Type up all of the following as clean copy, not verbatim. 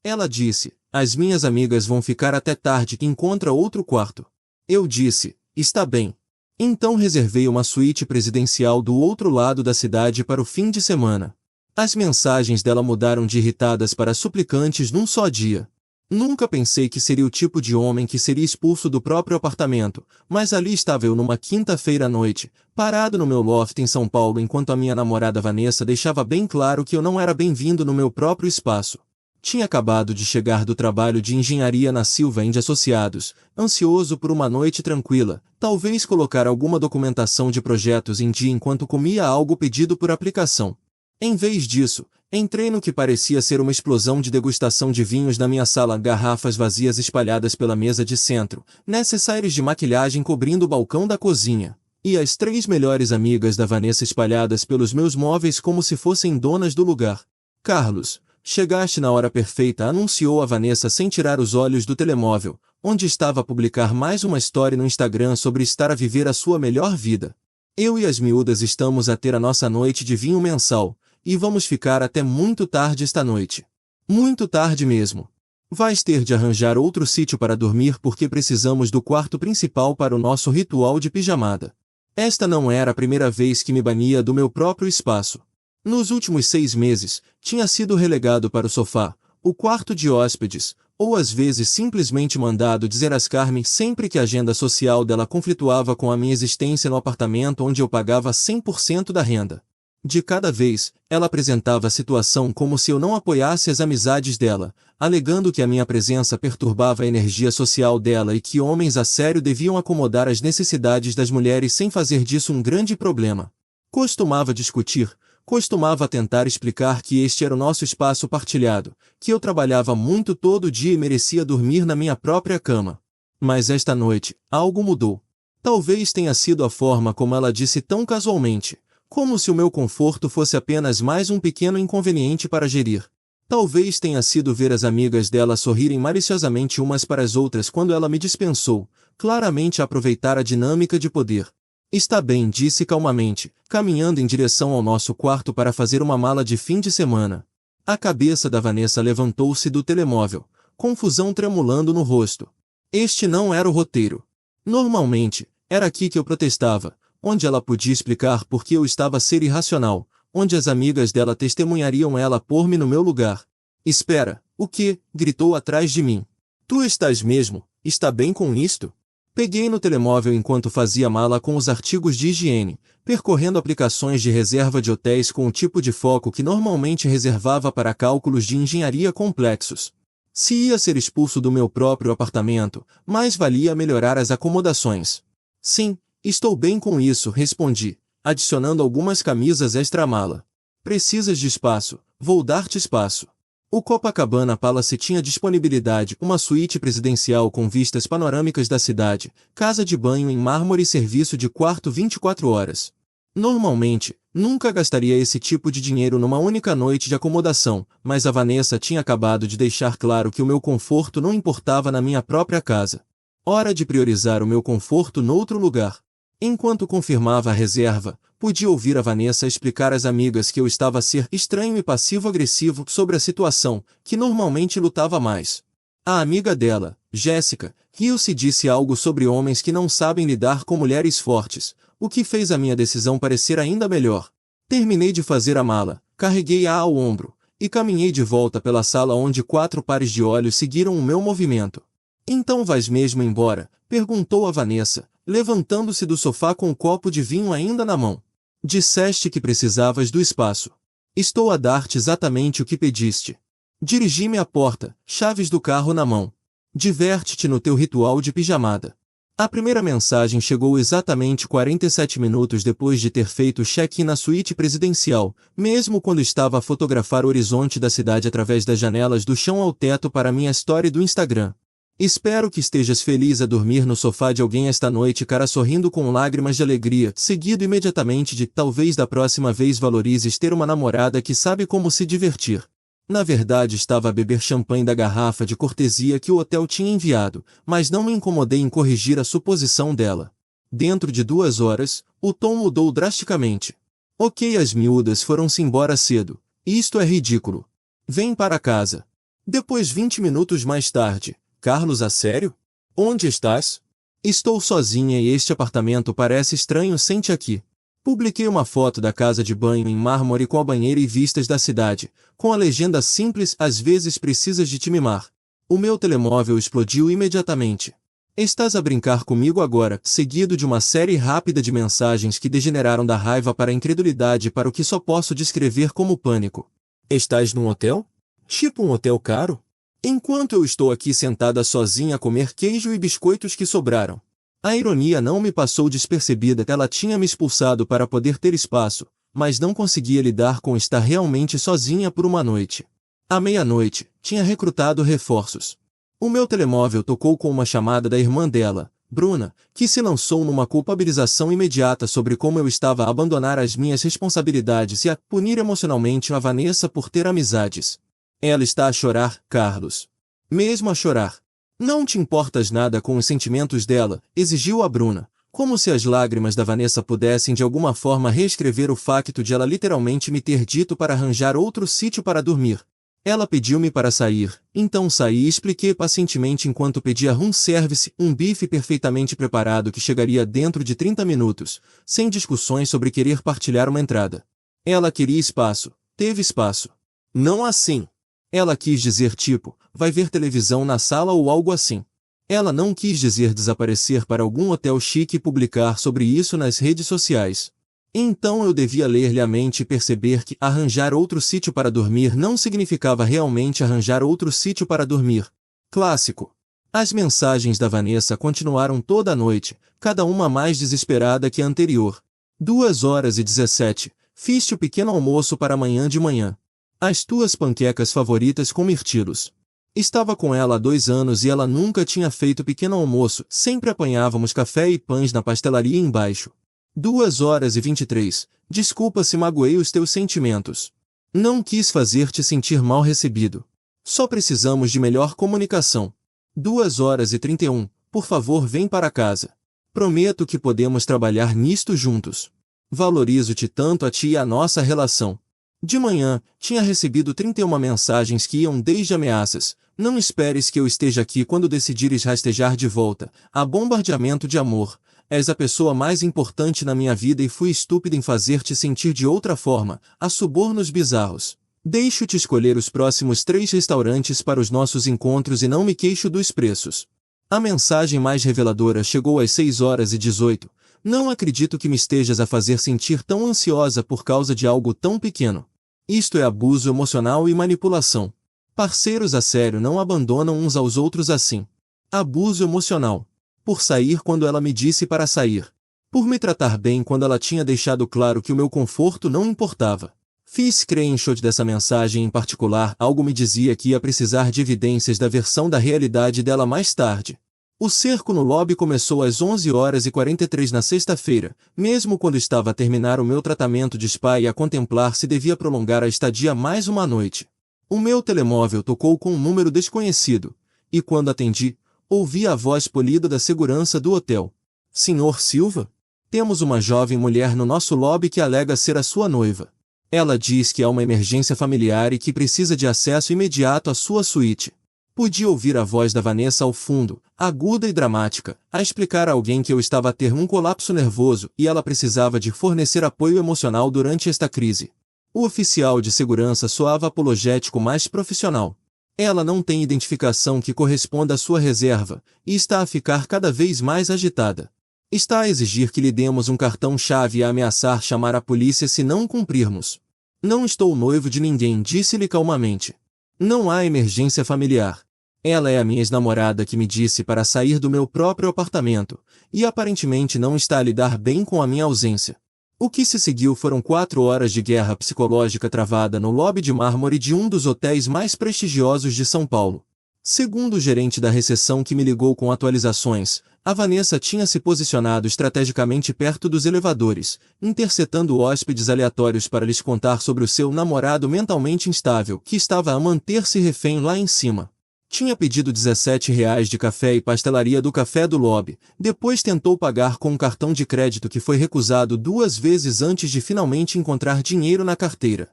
Ela disse, as minhas amigas vão ficar até tarde, encontra outro quarto. Eu disse, está bem. Então reservei uma suíte presidencial do outro lado da cidade para o fim de semana. As mensagens dela mudaram de irritadas para suplicantes num só dia. Nunca pensei que seria o tipo de homem que seria expulso do próprio apartamento, mas ali estava eu numa quinta-feira à noite, parado no meu loft em São Paulo enquanto a minha namorada Vanessa deixava bem claro que eu não era bem-vindo no meu próprio espaço. Tinha acabado de chegar do trabalho de engenharia na Silva & Associados, ansioso por uma noite tranquila, talvez colocar alguma documentação de projetos em dia enquanto comia algo pedido por aplicação. Em vez disso, entrei no que parecia ser uma explosão de degustação de vinhos na minha sala, garrafas vazias espalhadas pela mesa de centro, necessários de maquilhagem cobrindo o balcão da cozinha, e as 3 melhores amigas da Vanessa espalhadas pelos meus móveis como se fossem donas do lugar. Carlos, chegaste na hora perfeita, anunciou a Vanessa sem tirar os olhos do telemóvel, onde estava a publicar mais uma story no Instagram sobre estar a viver a sua melhor vida. Eu e as miúdas estamos a ter a nossa noite de vinho mensal, e vamos ficar até muito tarde esta noite. Muito tarde mesmo. Vais ter de arranjar outro sítio para dormir porque precisamos do quarto principal para o nosso ritual de pijamada. Esta não era a primeira vez que me bania do meu próprio espaço. Nos últimos 6 meses, tinha sido relegado para o sofá, o quarto de hóspedes, ou às vezes simplesmente mandado desarascar-me sempre que a agenda social dela conflituava com a minha existência no apartamento onde eu pagava 100% da renda. De cada vez, ela apresentava a situação como se eu não apoiasse as amizades dela, alegando que a minha presença perturbava a energia social dela e que homens a sério deviam acomodar as necessidades das mulheres sem fazer disso um grande problema. Costumava discutir, costumava tentar explicar que este era o nosso espaço partilhado, que eu trabalhava muito todo dia e merecia dormir na minha própria cama. Mas esta noite, algo mudou. Talvez tenha sido a forma como ela disse tão casualmente, como se o meu conforto fosse apenas mais um pequeno inconveniente para gerir. Talvez tenha sido ver as amigas dela sorrirem maliciosamente umas para as outras quando ela me dispensou, claramente a aproveitar a dinâmica de poder. Está bem, disse calmamente, caminhando em direção ao nosso quarto para fazer uma mala de fim de semana. A cabeça da Vanessa levantou-se do telemóvel, confusão tremulando no rosto. Este não era o roteiro. Normalmente, era aqui que eu protestava, onde ela podia explicar por que eu estava a ser irracional, onde as amigas dela testemunhariam ela pôr-me no meu lugar. Espera, o quê? Gritou atrás de mim. Tu estás mesmo? Está bem com isto? Peguei no telemóvel enquanto fazia mala com os artigos de higiene, percorrendo aplicações de reserva de hotéis com o tipo de foco que normalmente reservava para cálculos de engenharia complexos. Se ia ser expulso do meu próprio apartamento, mais valia melhorar as acomodações. Sim, estou bem com isso, respondi, adicionando algumas camisas extra-mala. Precisas de espaço, vou dar-te espaço. O Copacabana Palace tinha disponibilidade, uma suíte presidencial com vistas panorâmicas da cidade, casa de banho em mármore e serviço de quarto 24 horas. Normalmente, nunca gastaria esse tipo de dinheiro numa única noite de acomodação, mas a Vanessa tinha acabado de deixar claro que o meu conforto não importava na minha própria casa. Hora de priorizar o meu conforto noutro lugar. Enquanto confirmava a reserva, podia ouvir a Vanessa explicar às amigas que eu estava a ser estranho e passivo-agressivo sobre a situação, que normalmente lutava mais. A amiga dela, Jéssica, riu-se e disse algo sobre homens que não sabem lidar com mulheres fortes, o que fez a minha decisão parecer ainda melhor. Terminei de fazer a mala, carreguei-a ao ombro, e caminhei de volta pela sala onde 4 pares de olhos seguiram o meu movimento. Então vais mesmo embora? Perguntou a Vanessa, levantando-se do sofá com o copo de vinho ainda na mão. Disseste que precisavas do espaço. Estou a dar-te exatamente o que pediste. Dirigi-me à porta, chaves do carro na mão. Diverte-te no teu ritual de pijamada. A primeira mensagem chegou exatamente 47 minutos depois de ter feito o check-in na suíte presidencial, mesmo quando estava a fotografar o horizonte da cidade através das janelas do chão ao teto para minha story do Instagram. Espero que estejas feliz a dormir no sofá de alguém esta noite, cara, sorrindo com lágrimas de alegria, seguido imediatamente de talvez da próxima vez valorizes ter uma namorada que sabe como se divertir. Na verdade estava a beber champanhe da garrafa de cortesia que o hotel tinha enviado, mas não me incomodei em corrigir a suposição dela. Dentro de 2 horas, o tom mudou drasticamente. Ok, as miúdas foram-se embora cedo. Isto é ridículo. Vem para casa. Depois 20 minutos mais tarde. Carlos, a sério? Onde estás? Estou sozinha e este apartamento parece estranho, sente aqui. Publiquei uma foto da casa de banho em mármore com a banheira e vistas da cidade, com a legenda simples: às vezes precisas de te mimar. O meu telemóvel explodiu imediatamente. Estás a brincar comigo agora, seguido de uma série rápida de mensagens que degeneraram da raiva para a incredulidade para o que só posso descrever como pânico. Estás num hotel? Tipo um hotel caro? Enquanto eu estou aqui sentada sozinha a comer queijo e biscoitos que sobraram. A ironia não me passou despercebida. Ela tinha me expulsado para poder ter espaço, mas não conseguia lidar com estar realmente sozinha por uma noite. À meia-noite, tinha recrutado reforços. O meu telemóvel tocou com uma chamada da irmã dela, Bruna, que se lançou numa culpabilização imediata sobre como eu estava a abandonar as minhas responsabilidades e a punir emocionalmente a Vanessa por ter amizades. Ela está a chorar, Carlos. Mesmo a chorar. Não te importas nada com os sentimentos dela, exigiu a Bruna, como se as lágrimas da Vanessa pudessem de alguma forma reescrever o facto de ela literalmente me ter dito para arranjar outro sítio para dormir. Ela pediu-me para sair, então saí e expliquei pacientemente enquanto pedia room service, um bife perfeitamente preparado que chegaria dentro de 30 minutos, sem discussões sobre querer partilhar uma entrada. Ela queria espaço, teve espaço. Não assim. Ela quis dizer tipo, vai ver televisão na sala ou algo assim. Ela não quis dizer desaparecer para algum hotel chique e publicar sobre isso nas redes sociais. Então eu devia ler-lhe a mente e perceber que arranjar outro sítio para dormir não significava realmente arranjar outro sítio para dormir. Clássico. As mensagens da Vanessa continuaram toda a noite, cada uma mais desesperada que a anterior. 2h17. Fiz-te o pequeno almoço para amanhã de manhã. As tuas panquecas favoritas com mirtilos. Estava com ela há 2 anos e ela nunca tinha feito pequeno almoço, sempre apanhávamos café e pães na pastelaria embaixo. 2h23. Desculpa se magoei os teus sentimentos. Não quis fazer-te sentir mal recebido. Só precisamos de melhor comunicação. 2h31. Por favor, vem para casa. Prometo que podemos trabalhar nisto juntos. Valorizo-te tanto, a ti e a nossa relação. De manhã, tinha recebido 31 mensagens que iam desde ameaças: não esperes que eu esteja aqui quando decidires rastejar de volta, a bombardeamento de amor. És a pessoa mais importante na minha vida e fui estúpida em fazer-te sentir de outra forma, a subornos bizarros. Deixo-te escolher os próximos 3 restaurantes para os nossos encontros e não me queixo dos preços. A mensagem mais reveladora chegou às 6h18. Não acredito que me estejas a fazer sentir tão ansiosa por causa de algo tão pequeno. Isto é abuso emocional e manipulação. Parceiros a sério não abandonam uns aos outros assim. Abuso emocional. Por sair quando ela me disse para sair. Por me tratar bem quando ela tinha deixado claro que o meu conforto não importava. Fiz screenshot dessa mensagem em particular, algo me dizia que ia precisar de evidências da versão da realidade dela mais tarde. O cerco no lobby começou às 11h43 na sexta-feira, mesmo quando estava a terminar o meu tratamento de spa e a contemplar se devia prolongar a estadia mais uma noite. O meu telemóvel tocou com um número desconhecido, e quando atendi, ouvi a voz polida da segurança do hotel. Senhor Silva? Temos uma jovem mulher no nosso lobby que alega ser a sua noiva. Ela diz que há uma emergência familiar e que precisa de acesso imediato à sua suíte. Podia ouvir a voz da Vanessa ao fundo, aguda e dramática, a explicar a alguém que eu estava a ter um colapso nervoso e ela precisava de fornecer apoio emocional durante esta crise. O oficial de segurança soava apologético, mais profissional. Ela não tem identificação que corresponda à sua reserva, e está a ficar cada vez mais agitada. Está a exigir que lhe demos um cartão-chave e a ameaçar chamar a polícia se não cumprirmos. Não estou noivo de ninguém, disse-lhe calmamente. Não há emergência familiar. Ela é a minha ex-namorada que me disse para sair do meu próprio apartamento, e aparentemente não está a lidar bem com a minha ausência. O que se seguiu foram 4 horas de guerra psicológica travada no lobby de mármore de um dos hotéis mais prestigiosos de São Paulo. Segundo o gerente da recepção que me ligou com atualizações, a Vanessa tinha se posicionado estrategicamente perto dos elevadores, interceptando hóspedes aleatórios para lhes contar sobre o seu namorado mentalmente instável, que estava a manter-se refém lá em cima. Tinha pedido R$17 de café e pastelaria do café do lobby, depois tentou pagar com um cartão de crédito que foi recusado 2 vezes antes de finalmente encontrar dinheiro na carteira.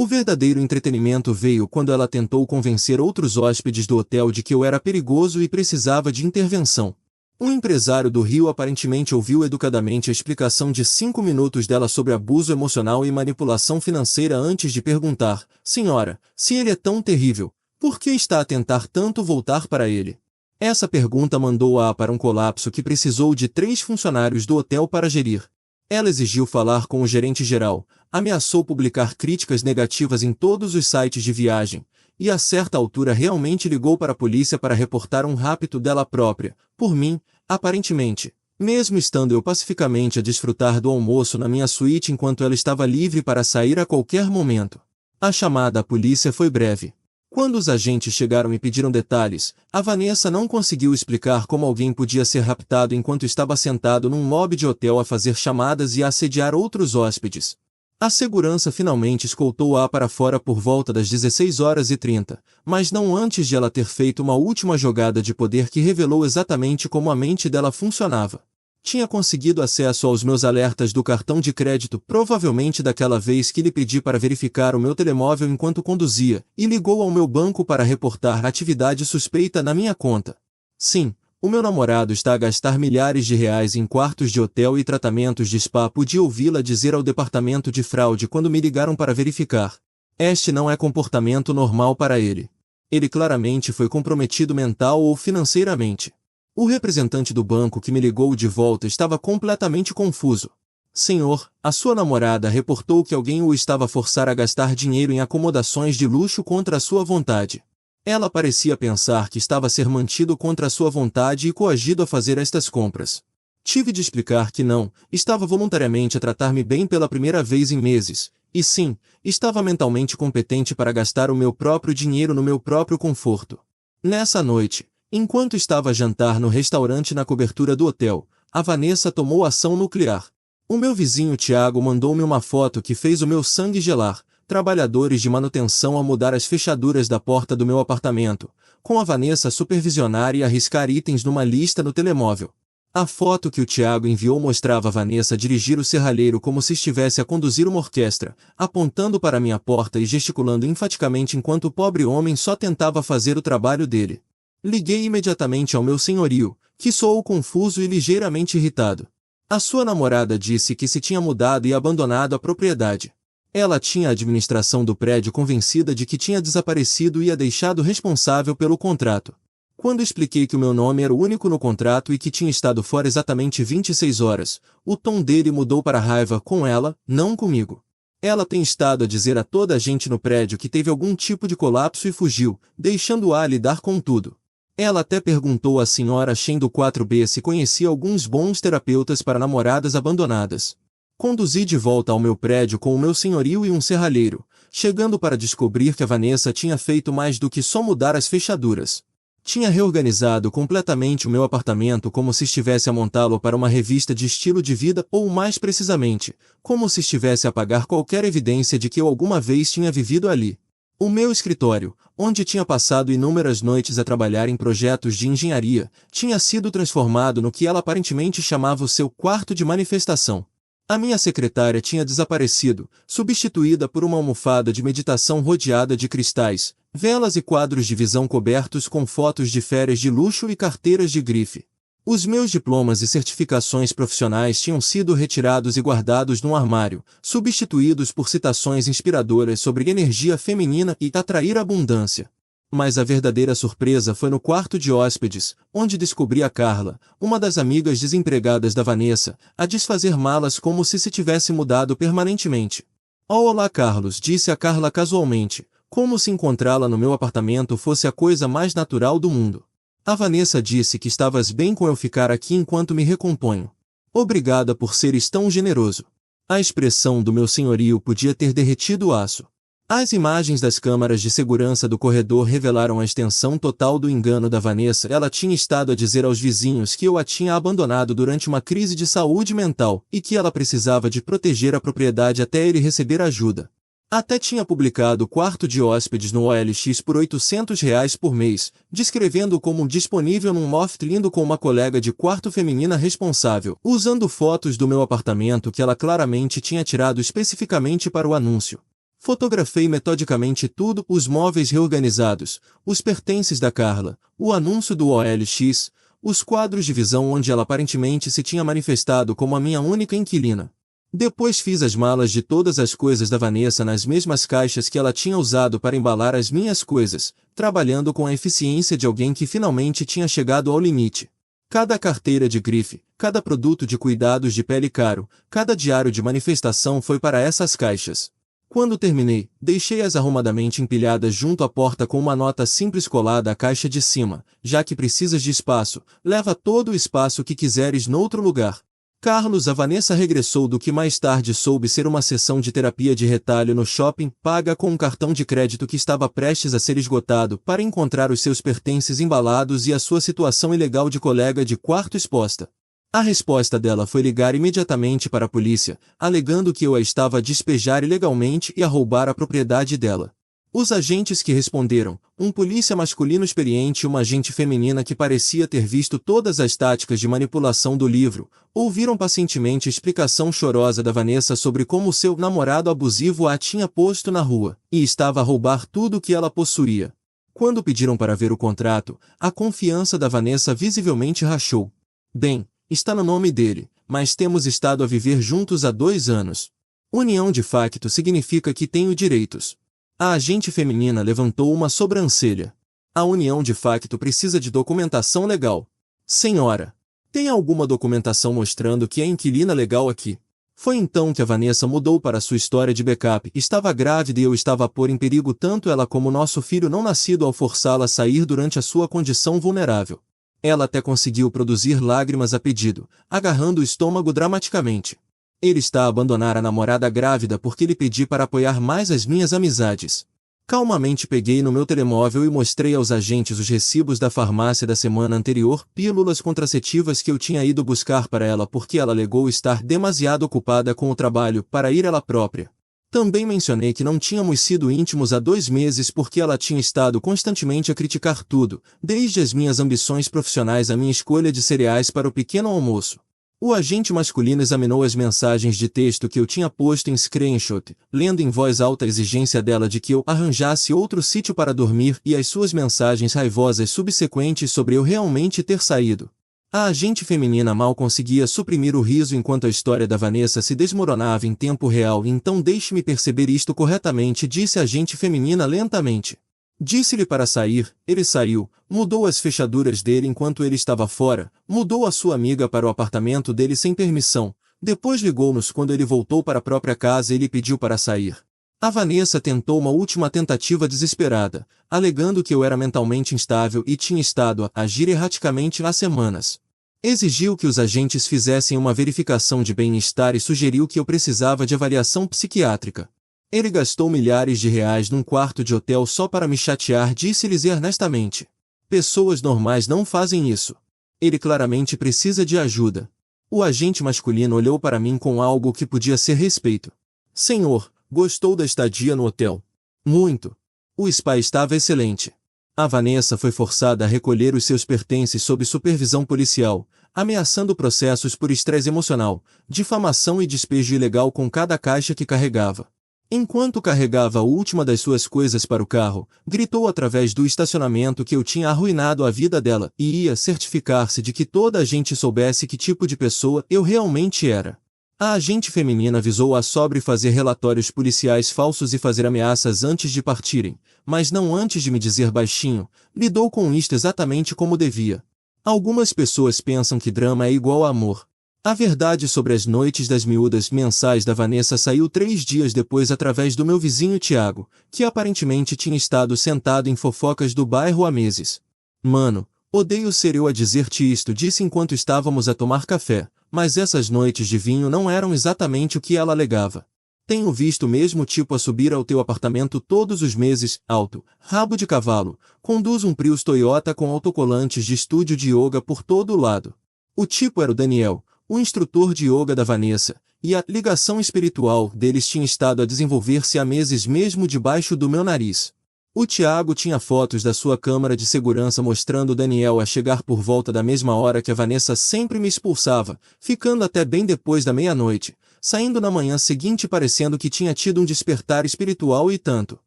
O verdadeiro entretenimento veio quando ela tentou convencer outros hóspedes do hotel de que eu era perigoso e precisava de intervenção. Um empresário do Rio aparentemente ouviu educadamente a explicação de 5 minutos dela sobre abuso emocional e manipulação financeira antes de perguntar: senhora, se ele é tão terrível, por que está a tentar tanto voltar para ele? Essa pergunta mandou-a para um colapso que precisou de 3 funcionários do hotel para gerir. Ela exigiu falar com o gerente geral, ameaçou publicar críticas negativas em todos os sites de viagem, e a certa altura realmente ligou para a polícia para reportar um rapto dela própria, por mim, aparentemente, mesmo estando eu pacificamente a desfrutar do almoço na minha suíte enquanto ela estava livre para sair a qualquer momento. A chamada à polícia foi breve. Quando os agentes chegaram e pediram detalhes, a Vanessa não conseguiu explicar como alguém podia ser raptado enquanto estava sentado num lobby de hotel a fazer chamadas e a assediar outros hóspedes. A segurança finalmente escoltou-a para fora por volta das 16h30, mas não antes de ela ter feito uma última jogada de poder que revelou exatamente como a mente dela funcionava. Tinha conseguido acesso aos meus alertas do cartão de crédito, provavelmente daquela vez que lhe pedi para verificar o meu telemóvel enquanto conduzia, e ligou ao meu banco para reportar atividade suspeita na minha conta. Sim, o meu namorado está a gastar milhares de reais em quartos de hotel e tratamentos de spa. Podia ouvi-la dizer ao departamento de fraude quando me ligaram para verificar. Este não é comportamento normal para ele. Ele claramente foi comprometido mental ou financeiramente. O representante do banco que me ligou de volta estava completamente confuso. Senhor, a sua namorada reportou que alguém o estava a forçar a gastar dinheiro em acomodações de luxo contra a sua vontade. Ela parecia pensar que estava a ser mantido contra a sua vontade e coagido a fazer estas compras. Tive de explicar que não, estava voluntariamente a tratar-me bem pela primeira vez em meses, e sim, estava mentalmente competente para gastar o meu próprio dinheiro no meu próprio conforto. Nessa noite, enquanto estava a jantar no restaurante na cobertura do hotel, a Vanessa tomou ação nuclear. O meu vizinho Tiago mandou-me uma foto que fez o meu sangue gelar. Trabalhadores de manutenção a mudar as fechaduras da porta do meu apartamento, com a Vanessa a supervisionar e a riscar itens numa lista no telemóvel. A foto que o Tiago enviou mostrava a Vanessa dirigir o serralheiro como se estivesse a conduzir uma orquestra, apontando para minha porta e gesticulando enfaticamente enquanto o pobre homem só tentava fazer o trabalho dele. Liguei imediatamente ao meu senhorio, que soou confuso e ligeiramente irritado. A sua namorada disse que se tinha mudado e abandonado a propriedade. Ela tinha a administração do prédio convencida de que tinha desaparecido e a deixado responsável pelo contrato. Quando expliquei que o meu nome era o único no contrato e que tinha estado fora exatamente 26 horas, o tom dele mudou para raiva com ela, não comigo. Ela tem estado a dizer a toda a gente no prédio que teve algum tipo de colapso e fugiu, deixando-a lidar com tudo. Ela até perguntou à senhora Shen do 4B se conhecia alguns bons terapeutas para namoradas abandonadas. Conduzi de volta ao meu prédio com o meu senhorio e um serralheiro, chegando para descobrir que a Vanessa tinha feito mais do que só mudar as fechaduras. Tinha reorganizado completamente o meu apartamento como se estivesse a montá-lo para uma revista de estilo de vida ou, mais precisamente, como se estivesse a apagar qualquer evidência de que eu alguma vez tinha vivido ali. O meu escritório, onde tinha passado inúmeras noites a trabalhar em projetos de engenharia, tinha sido transformado no que ela aparentemente chamava o seu quarto de manifestação. A minha secretária tinha desaparecido, substituída por uma almofada de meditação rodeada de cristais, velas e quadros de visão cobertos com fotos de férias de luxo e carteiras de grife. Os meus diplomas e certificações profissionais tinham sido retirados e guardados num armário, substituídos por citações inspiradoras sobre energia feminina e atrair abundância. Mas a verdadeira surpresa foi no quarto de hóspedes, onde descobri a Carla, uma das amigas desempregadas da Vanessa, a desfazer malas como se tivesse mudado permanentemente. Oh, olá Carlos, disse a Carla casualmente, como se encontrá-la no meu apartamento fosse a coisa mais natural do mundo. A Vanessa disse que estavas bem com eu ficar aqui enquanto me recomponho. Obrigada por seres tão generoso. A expressão do meu senhorio podia ter derretido o aço. As imagens das câmaras de segurança do corredor revelaram a extensão total do engano da Vanessa. Ela tinha estado a dizer aos vizinhos que eu a tinha abandonado durante uma crise de saúde mental e que ela precisava de proteger a propriedade até ele receber ajuda. Até tinha publicado o quarto de hóspedes no OLX por R$ 800 por mês, descrevendo-o como disponível num loft lindo com uma colega de quarto feminina responsável, usando fotos do meu apartamento que ela claramente tinha tirado especificamente para o anúncio. Fotografei metodicamente tudo, os móveis reorganizados, os pertences da Carla, o anúncio do OLX, os quadros de visão onde ela aparentemente se tinha manifestado como a minha única inquilina. Depois fiz as malas de todas as coisas da Vanessa nas mesmas caixas que ela tinha usado para embalar as minhas coisas, trabalhando com a eficiência de alguém que finalmente tinha chegado ao limite. Cada carteira de grife, cada produto de cuidados de pele caro, cada diário de manifestação foi para essas caixas. Quando terminei, deixei-as arrumadamente empilhadas junto à porta com uma nota simples colada à caixa de cima: já que precisas de espaço, leva todo o espaço que quiseres noutro lugar. Carlos. A Vanessa regressou do que mais tarde soube ser uma sessão de terapia de retalho no shopping, paga com um cartão de crédito que estava prestes a ser esgotado, para encontrar os seus pertences embalados e a sua situação ilegal de colega de quarto exposta. A resposta dela foi ligar imediatamente para a polícia, alegando que eu a estava a despejar ilegalmente e a roubar a propriedade dela. Os agentes que responderam, um polícia masculino experiente e uma agente feminina que parecia ter visto todas as táticas de manipulação do livro, ouviram pacientemente a explicação chorosa da Vanessa sobre como seu namorado abusivo a tinha posto na rua, e estava a roubar tudo o que ela possuía. Quando pediram para ver o contrato, a confiança da Vanessa visivelmente rachou. Bem, está no nome dele, mas temos estado a viver juntos há 2 anos. União de facto significa que tenho direitos. A agente feminina levantou uma sobrancelha. A união de facto precisa de documentação legal. Senhora, tem alguma documentação mostrando que é inquilina legal aqui? Foi então que a Vanessa mudou para sua história de backup. Estava grávida e eu estava a pôr em perigo tanto ela como nosso filho não nascido ao forçá-la a sair durante a sua condição vulnerável. Ela até conseguiu produzir lágrimas a pedido, agarrando o estômago dramaticamente. Ele está a abandonar a namorada grávida porque lhe pedi para apoiar mais as minhas amizades. Calmamente peguei no meu telemóvel e mostrei aos agentes os recibos da farmácia da semana anterior, pílulas contraceptivas que eu tinha ido buscar para ela porque ela alegou estar demasiado ocupada com o trabalho para ir ela própria. Também mencionei que não tínhamos sido íntimos há 2 meses porque ela tinha estado constantemente a criticar tudo, desde as minhas ambições profissionais à minha escolha de cereais para o pequeno almoço. O agente masculino examinou as mensagens de texto que eu tinha posto em screenshot, lendo em voz alta a exigência dela de que eu arranjasse outro sítio para dormir e as suas mensagens raivosas subsequentes sobre eu realmente ter saído. A agente feminina mal conseguia suprimir o riso enquanto a história da Vanessa se desmoronava em tempo real. Então deixe-me perceber isto corretamente, disse a agente feminina lentamente. Disse-lhe para sair, ele saiu, mudou as fechaduras dele enquanto ele estava fora, mudou a sua amiga para o apartamento dele sem permissão, depois ligou-nos quando ele voltou para a própria casa e lhe pediu para sair. A Vanessa tentou uma última tentativa desesperada, alegando que eu era mentalmente instável e tinha estado a agir erraticamente há semanas. Exigiu que os agentes fizessem uma verificação de bem-estar e sugeriu que eu precisava de avaliação psiquiátrica. Ele gastou milhares de reais num quarto de hotel só para me chatear, disse-lhes earnestamente. Pessoas normais não fazem isso. Ele claramente precisa de ajuda. O agente masculino olhou para mim com algo que podia ser respeito. Senhor, gostou da estadia no hotel? Muito. O spa estava excelente. A Vanessa foi forçada a recolher os seus pertences sob supervisão policial, ameaçando processos por estresse emocional, difamação e despejo ilegal com cada caixa que carregava. Enquanto carregava a última das suas coisas para o carro, gritou através do estacionamento que eu tinha arruinado a vida dela e ia certificar-se de que toda a gente soubesse que tipo de pessoa eu realmente era. A agente feminina avisou-a sobre fazer relatórios policiais falsos e fazer ameaças antes de partirem, mas não antes de me dizer baixinho. Lidou com isto exatamente como devia. Algumas pessoas pensam que drama é igual a amor. A verdade sobre as noites das miúdas mensais da Vanessa saiu 3 dias depois através do meu vizinho Tiago, que aparentemente tinha estado sentado em fofocas do bairro há meses. Mano, odeio ser eu a dizer-te isto, disse enquanto estávamos a tomar café, mas essas noites de vinho não eram exatamente o que ela alegava. Tenho visto o mesmo tipo a subir ao teu apartamento todos os meses, alto, rabo de cavalo, conduz um Prius Toyota com autocolantes de estúdio de yoga por todo o lado. O tipo era o Daniel, o instrutor de yoga da Vanessa, e a ligação espiritual deles tinha estado a desenvolver-se há meses mesmo debaixo do meu nariz. O Tiago tinha fotos da sua câmara de segurança mostrando Daniel a chegar por volta da mesma hora que a Vanessa sempre me expulsava, ficando até bem depois da meia-noite, saindo na manhã seguinte parecendo que tinha tido um despertar espiritual e tanto.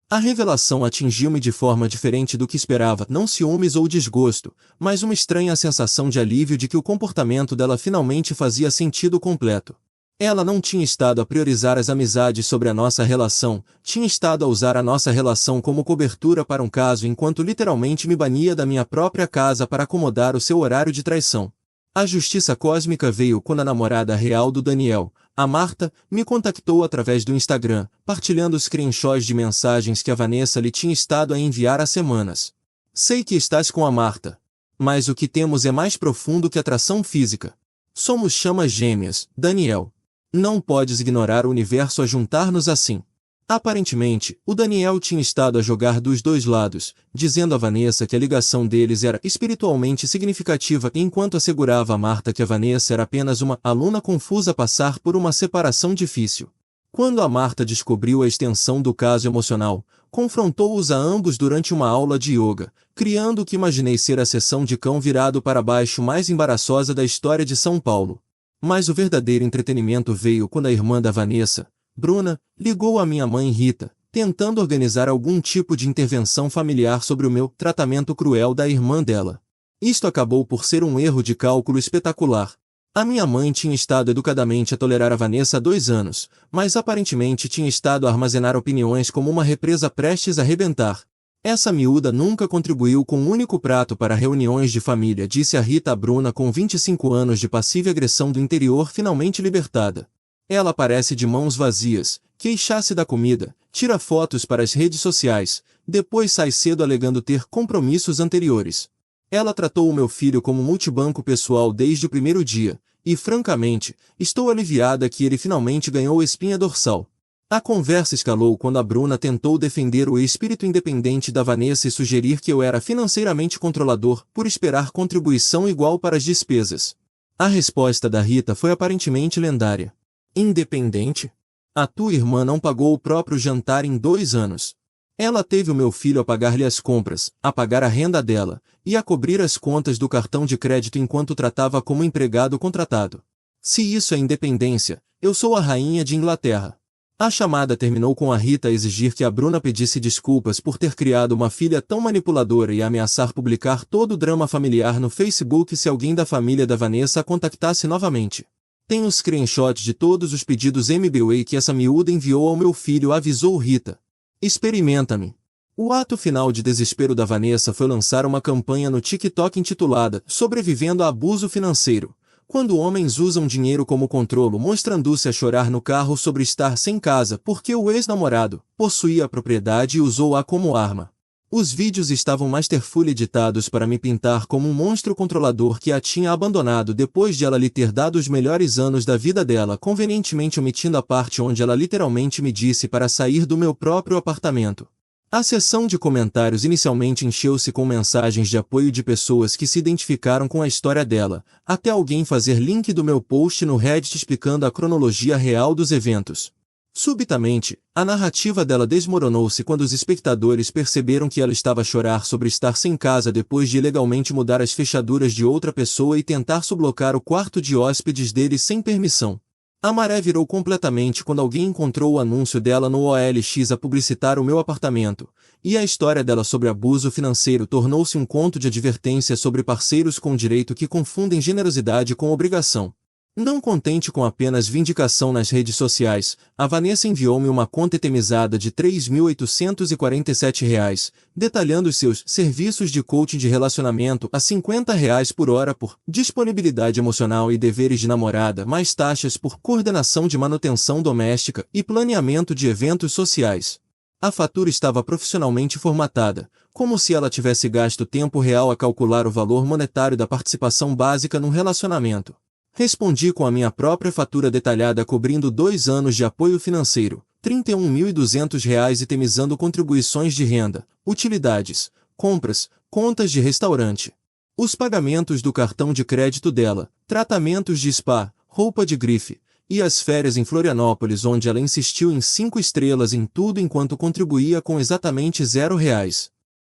A revelação atingiu-me de forma diferente do que esperava, não ciúmes ou desgosto, mas uma estranha sensação de alívio de que o comportamento dela finalmente fazia sentido completo. Ela não tinha estado a priorizar as amizades sobre a nossa relação, tinha estado a usar a nossa relação como cobertura para um caso enquanto literalmente me bania da minha própria casa para acomodar o seu horário de traição. A justiça cósmica veio quando a namorada real do Daniel, a Marta, me contactou através do Instagram, partilhando screenshots de mensagens que a Vanessa lhe tinha estado a enviar há semanas. Sei que estás com a Marta. Mas o que temos é mais profundo que atração física. Somos chamas gêmeas, Daniel. Não podes ignorar o universo a juntar-nos assim. Aparentemente, o Daniel tinha estado a jogar dos dois lados, dizendo a Vanessa que a ligação deles era espiritualmente significativa enquanto assegurava a Marta que a Vanessa era apenas uma aluna confusa a passar por uma separação difícil. Quando a Marta descobriu a extensão do caso emocional, confrontou-os a ambos durante uma aula de yoga, criando o que imaginei ser a sessão de cão virado para baixo mais embaraçosa da história de São Paulo. Mas o verdadeiro entretenimento veio quando a irmã da Vanessa, Bruna, ligou à minha mãe Rita, tentando organizar algum tipo de intervenção familiar sobre o meu tratamento cruel da irmã dela. Isto acabou por ser um erro de cálculo espetacular. A minha mãe tinha estado educadamente a tolerar a Vanessa há 2 anos, mas aparentemente tinha estado a armazenar opiniões como uma represa prestes a rebentar. Essa miúda nunca contribuiu com um único prato para reuniões de família, disse a Rita a Bruna com 25 anos de passiva agressão do interior finalmente libertada. Ela parece de mãos vazias, queixa-se da comida, tira fotos para as redes sociais, depois sai cedo alegando ter compromissos anteriores. Ela tratou o meu filho como multibanco pessoal desde o primeiro dia, e francamente, estou aliviada que ele finalmente ganhou espinha dorsal. A conversa escalou quando a Bruna tentou defender o espírito independente da Vanessa e sugerir que eu era financeiramente controlador por esperar contribuição igual para as despesas. A resposta da Rita foi aparentemente lendária. Independente? A tua irmã não pagou o próprio jantar em 2 anos. Ela teve o meu filho a pagar-lhe as compras, a pagar a renda dela, e a cobrir as contas do cartão de crédito enquanto tratava como empregado contratado. Se isso é independência, eu sou a rainha de Inglaterra. A chamada terminou com a Rita a exigir que a Bruna pedisse desculpas por ter criado uma filha tão manipuladora e a ameaçar publicar todo o drama familiar no Facebook se alguém da família da Vanessa a contactasse novamente. Tenho screenshots de todos os pedidos MBWay que essa miúda enviou ao meu filho, avisou Rita. Experimenta-me. O ato final de desespero da Vanessa foi lançar uma campanha no TikTok intitulada Sobrevivendo a Abuso Financeiro. Quando homens usam dinheiro como controlo, mostrando-se a chorar no carro sobre estar sem casa porque o ex-namorado possuía a propriedade e usou-a como arma. Os vídeos estavam masterfully editados para me pintar como um monstro controlador que a tinha abandonado depois de ela lhe ter dado os melhores anos da vida dela, convenientemente omitindo a parte onde ela literalmente me disse para sair do meu próprio apartamento. A seção de comentários inicialmente encheu-se com mensagens de apoio de pessoas que se identificaram com a história dela, até alguém fazer link do meu post no Reddit explicando a cronologia real dos eventos. Subitamente, a narrativa dela desmoronou-se quando os espectadores perceberam que ela estava a chorar sobre estar sem casa depois de ilegalmente mudar as fechaduras de outra pessoa e tentar sublocar o quarto de hóspedes dele sem permissão. A maré virou completamente quando alguém encontrou o anúncio dela no OLX a publicitar o meu apartamento, e a história dela sobre abuso financeiro tornou-se um conto de advertência sobre parceiros com direito que confundem generosidade com obrigação. Não contente com apenas vindicação nas redes sociais, a Vanessa enviou-me uma conta itemizada de R$ 3.847, detalhando os seus serviços de coaching de relacionamento a R$ 50 por hora por disponibilidade emocional e deveres de namorada, mais taxas por coordenação de manutenção doméstica e planeamento de eventos sociais. A fatura estava profissionalmente formatada, como se ela tivesse gasto tempo real a calcular o valor monetário da participação básica num relacionamento. Respondi com a minha própria fatura detalhada cobrindo 2 anos de apoio financeiro, R$ 31.200 itemizando contribuições de renda, utilidades, compras, contas de restaurante. Os pagamentos do cartão de crédito dela, tratamentos de spa, roupa de grife, e as férias em Florianópolis onde ela insistiu em 5 estrelas em tudo enquanto contribuía com exatamente R$ 0.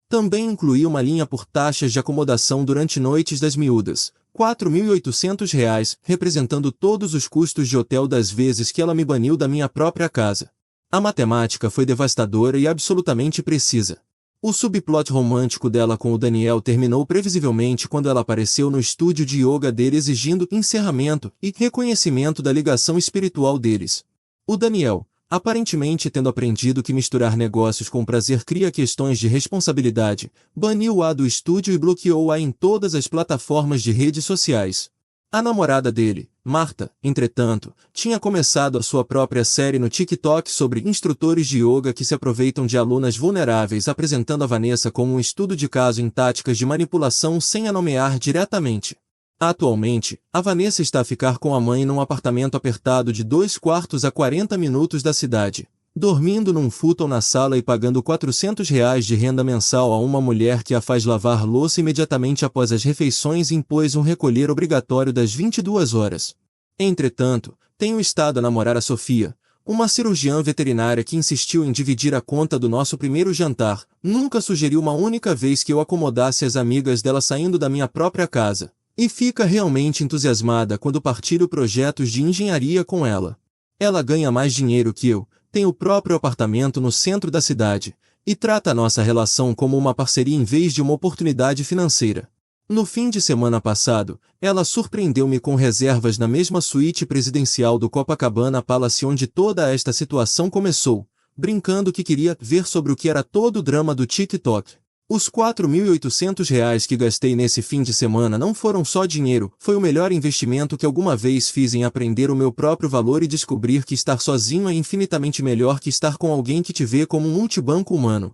Também incluía uma linha por taxas de acomodação durante noites das miúdas, R$ 4.800, representando todos os custos de hotel das vezes que ela me baniu da minha própria casa. A matemática foi devastadora e absolutamente precisa. O subplot romântico dela com o Daniel terminou previsivelmente quando ela apareceu no estúdio de yoga dele exigindo encerramento e reconhecimento da ligação espiritual deles. O Daniel, aparentemente tendo aprendido que misturar negócios com prazer cria questões de responsabilidade, baniu-a do estúdio e bloqueou-a em todas as plataformas de redes sociais. A namorada dele, Marta, entretanto, tinha começado a sua própria série no TikTok sobre instrutores de yoga que se aproveitam de alunas vulneráveis, apresentando a Vanessa como um estudo de caso em táticas de manipulação sem a nomear diretamente. Atualmente, a Vanessa está a ficar com a mãe num apartamento apertado de 2 quartos a 40 minutos da cidade, dormindo num futon na sala e pagando R$ 400 de renda mensal a uma mulher que a faz lavar louça imediatamente após as refeições e impôs um recolher obrigatório das 22 horas. Entretanto, tenho estado a namorar a Sofia, uma cirurgiã veterinária que insistiu em dividir a conta do nosso primeiro jantar, nunca sugeriu uma única vez que eu acomodasse as amigas dela saindo da minha própria casa. E fica realmente entusiasmada quando partilho projetos de engenharia com ela. Ela ganha mais dinheiro que eu, tem o próprio apartamento no centro da cidade, e trata a nossa relação como uma parceria em vez de uma oportunidade financeira. No fim de semana passado, ela surpreendeu-me com reservas na mesma suíte presidencial do Copacabana Palace onde toda esta situação começou, brincando que queria ver sobre o que era todo o drama do TikTok. Os R$ 4.800 que gastei nesse fim de semana não foram só dinheiro, foi o melhor investimento que alguma vez fiz em aprender o meu próprio valor e descobrir que estar sozinho é infinitamente melhor que estar com alguém que te vê como um multibanco humano.